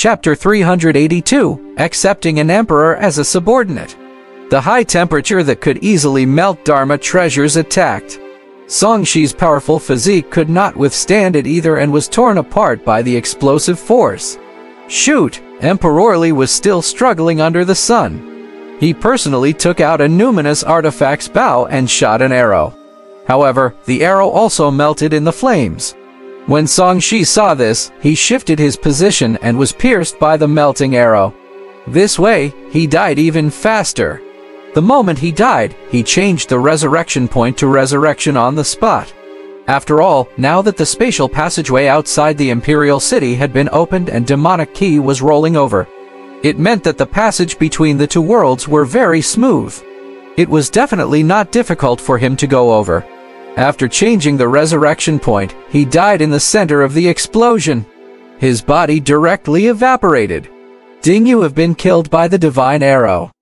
Chapter 382, Accepting an Emperor as a Subordinate. The high temperature that could easily melt Dharma treasures attacked. Song Shi's powerful physique could not withstand it either and was torn apart by the explosive force. Shoot! Emperor Li was still struggling under the sun. He personally took out a numinous artifact's bow and shot an arrow. However, the arrow also melted in the flames. When Song Shi saw this, he shifted his position and was pierced by the melting arrow. This way, he died even faster. The moment he died, he changed the resurrection point to resurrection on the spot. After all, now that the spatial passageway outside the Imperial City had been opened and demonic ki was rolling over, it meant that the passage between the two worlds were very smooth. It was definitely not difficult for him to go over. After changing the resurrection point, he died in the center of the explosion. His body directly evaporated. Ding, you have been killed by the divine arrow.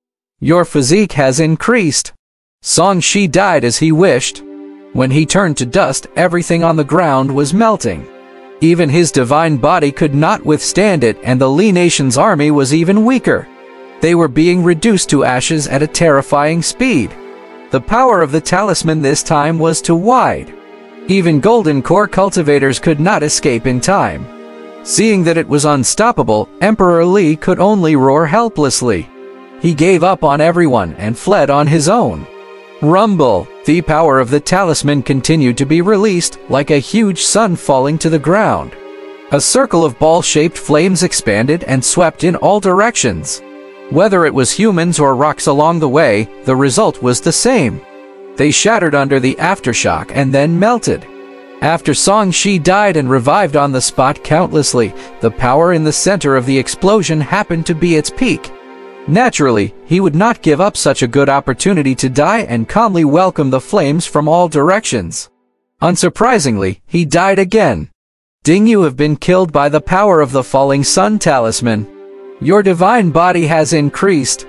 Your physique has increased. Song Shi died as he wished. When he turned to dust, everything on the ground was melting. Even his divine body could not withstand it, and the Li Nation's army was even weaker. They were being reduced to ashes at a terrifying speed. The power of the talisman this time was too wide. Even golden core cultivators could not escape in time. Seeing that it was unstoppable, Emperor Li could only roar helplessly. He gave up on everyone and fled on his own. Rumble! The power of the talisman continued to be released, like a huge sun falling to the ground. A circle of ball-shaped flames expanded and swept in all directions. Whether it was humans or rocks along the way, the result was the same. They shattered under the aftershock and then melted. After Song Shi died and revived on the spot countlessly, the power in the center of the explosion happened to be its peak. Naturally, he would not give up such a good opportunity to die and calmly welcome the flames from all directions. Unsurprisingly, he died again. Ding, you have been killed by the power of the falling sun talisman. Your divine body has increased.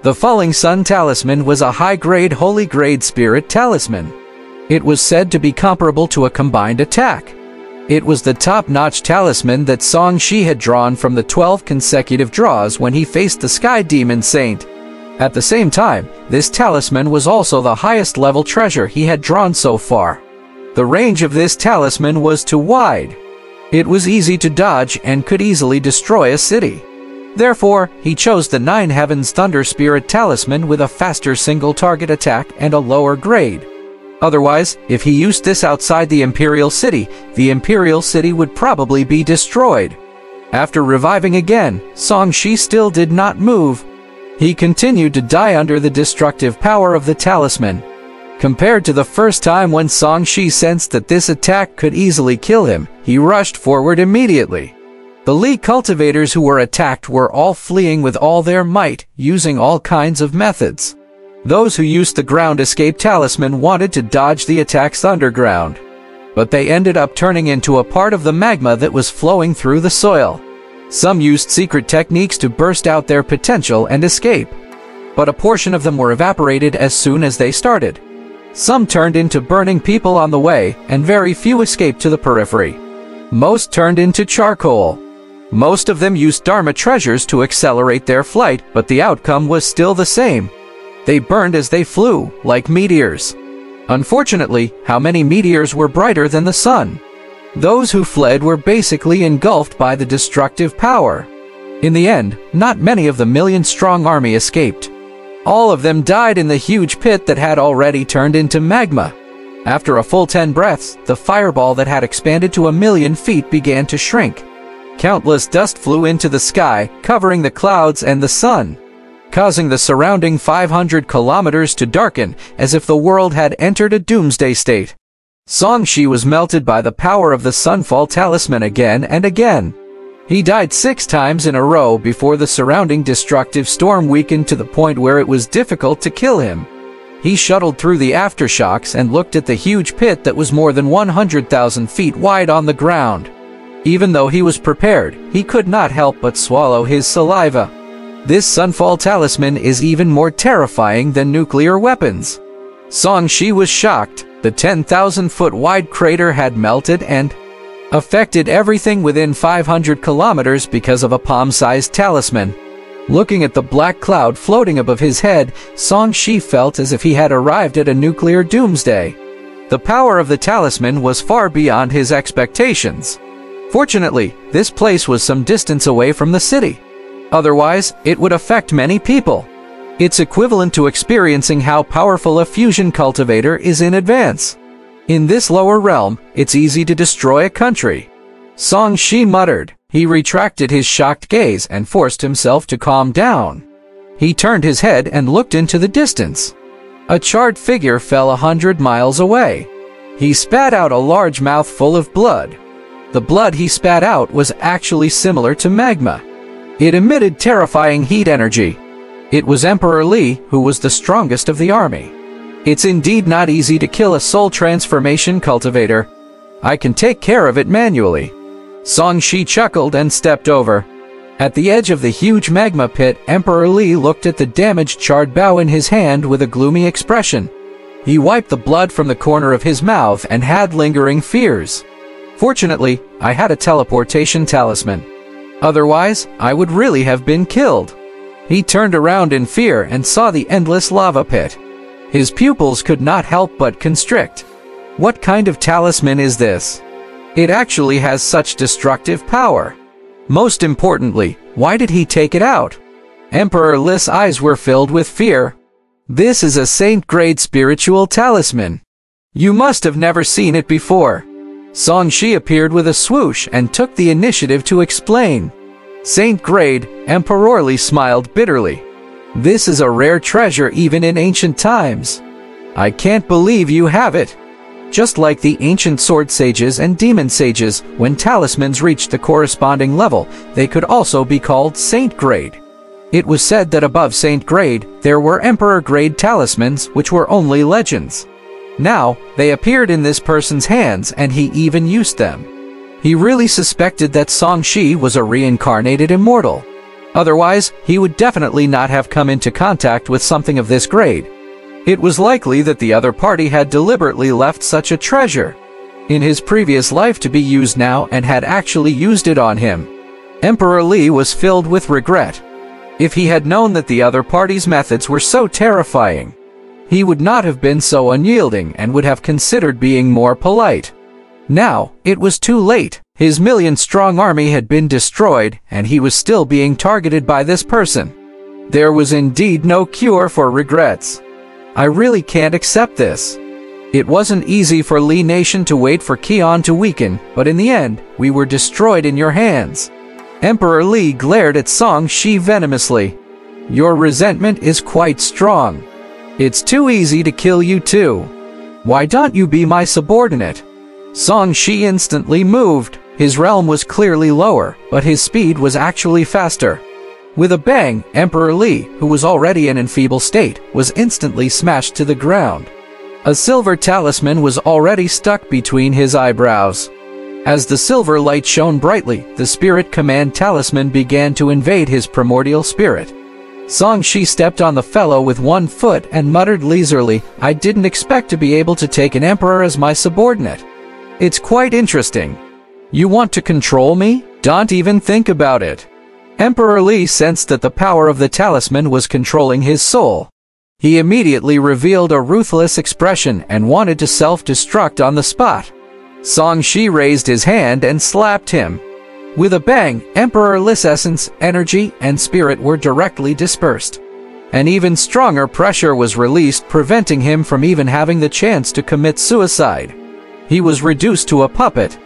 The falling sun talisman was a high-grade holy grade spirit talisman. It was said to be comparable to a combined attack. It was the top-notch talisman that Song Shi had drawn from the 12 consecutive draws when he faced the Sky Demon Saint. At the same time, this talisman was also the highest level treasure he had drawn so far. The range of this talisman was too wide. It was easy to dodge and could easily destroy a city. Therefore, he chose the Nine Heavens Thunder Spirit Talisman with a faster single-target attack and a lower grade. Otherwise, if he used this outside the Imperial City would probably be destroyed. After reviving again, Song Shi still did not move. He continued to die under the destructive power of the talisman. Compared to the first time when Song Shi sensed that this attack could easily kill him, he rushed forward immediately. The Li cultivators who were attacked were all fleeing with all their might, using all kinds of methods. Those who used the ground escape talisman wanted to dodge the attacks underground, but they ended up turning into a part of the magma that was flowing through the soil. Some used secret techniques to burst out their potential and escape, but a portion of them were evaporated as soon as they started. Some turned into burning people on the way, and very few escaped to the periphery. Most turned into charcoal. Most of them used Dharma treasures to accelerate their flight, but the outcome was still the same. They burned as they flew, like meteors. Unfortunately, how many meteors were brighter than the sun? Those who fled were basically engulfed by the destructive power. In the end, not many of the million-strong army escaped. All of them died in the huge pit that had already turned into magma. After a full 10 breaths, the fireball that had expanded to 1,000,000 feet began to shrink. Countless dust flew into the sky, covering the clouds and the sun, causing the surrounding 500 kilometers to darken, as if the world had entered a doomsday state. Song Shi was melted by the power of the Sunfall Talisman again and again. He died 6 times in a row before the surrounding destructive storm weakened to the point where it was difficult to kill him. He shuttled through the aftershocks and looked at the huge pit that was more than 100,000 feet wide on the ground. Even though he was prepared, he could not help but swallow his saliva. This Sunfall Talisman is even more terrifying than nuclear weapons. Song Shi was shocked. The 10,000-foot wide crater had melted and affected everything within 500 kilometers because of a palm-sized talisman. Looking at the black cloud floating above his head, Song Shi felt as if he had arrived at a nuclear doomsday. The power of the talisman was far beyond his expectations. Fortunately, this place was some distance away from the city. Otherwise, it would affect many people. It's equivalent to experiencing how powerful a fusion cultivator is in advance. In this lower realm, it's easy to destroy a country. Song Shi muttered. He retracted his shocked gaze and forced himself to calm down. He turned his head and looked into the distance. A charred figure fell 100 miles away. He spat out a large mouthful of blood. The blood he spat out was actually similar to magma. It emitted terrifying heat energy. It was Emperor Li who was the strongest of the army. It's indeed not easy to kill a soul transformation cultivator. I can take care of it manually. Song Shi chuckled and stepped over. At the edge of the huge magma pit, Emperor Li looked at the damaged charred bow in his hand with a gloomy expression. He wiped the blood from the corner of his mouth and had lingering fears. Fortunately, I had a teleportation talisman. Otherwise, I would really have been killed. He turned around in fear and saw the endless lava pit. His pupils could not help but constrict. What kind of talisman is this? It actually has such destructive power. Most importantly, why did he take it out? Emperor Li's eyes were filled with fear. This is a saint-grade spiritual talisman. You must have never seen it before. Song Shi appeared with a swoosh and took the initiative to explain. Saint-grade, Emperor Li smiled bitterly. This is a rare treasure even in ancient times. I can't believe you have it. Just like the ancient sword sages and demon sages, when talismans reached the corresponding level, they could also be called saint grade. It was said that above saint grade, there were emperor grade talismans which were only legends. Now, they appeared in this person's hands and he even used them. He really suspected that Song Shi was a reincarnated immortal. Otherwise, he would definitely not have come into contact with something of this grade. It was likely that the other party had deliberately left such a treasure in his previous life to be used now and had actually used it on him. Emperor Li was filled with regret. If he had known that the other party's methods were so terrifying, he would not have been so unyielding and would have considered being more polite. Now, it was too late. His million-strong army had been destroyed and he was still being targeted by this person. There was indeed no cure for regrets. I really can't accept this. It wasn't easy for Li Nation to wait for Qian to weaken, but in the end, we were destroyed in your hands. Emperor Li glared at Song Shi venomously. Your resentment is quite strong. It's too easy to kill you too. Why don't you be my subordinate? Song Shi instantly moved. His realm was clearly lower, but his speed was actually faster. With a bang, Emperor Li, who was already in an enfeebled state, was instantly smashed to the ground. A silver talisman was already stuck between his eyebrows. As the silver light shone brightly, the spirit command talisman began to invade his primordial spirit. Song Shi stepped on the fellow with one foot and muttered leisurely, I didn't expect to be able to take an emperor as my subordinate. It's quite interesting. You want to control me? Don't even think about it. Emperor Li sensed that the power of the talisman was controlling his soul. He immediately revealed a ruthless expression and wanted to self-destruct on the spot. Song Shi raised his hand and slapped him. With a bang, Emperor Li's essence, energy, and spirit were directly dispersed. An even stronger pressure was released, preventing him from even having the chance to commit suicide. He was reduced to a puppet.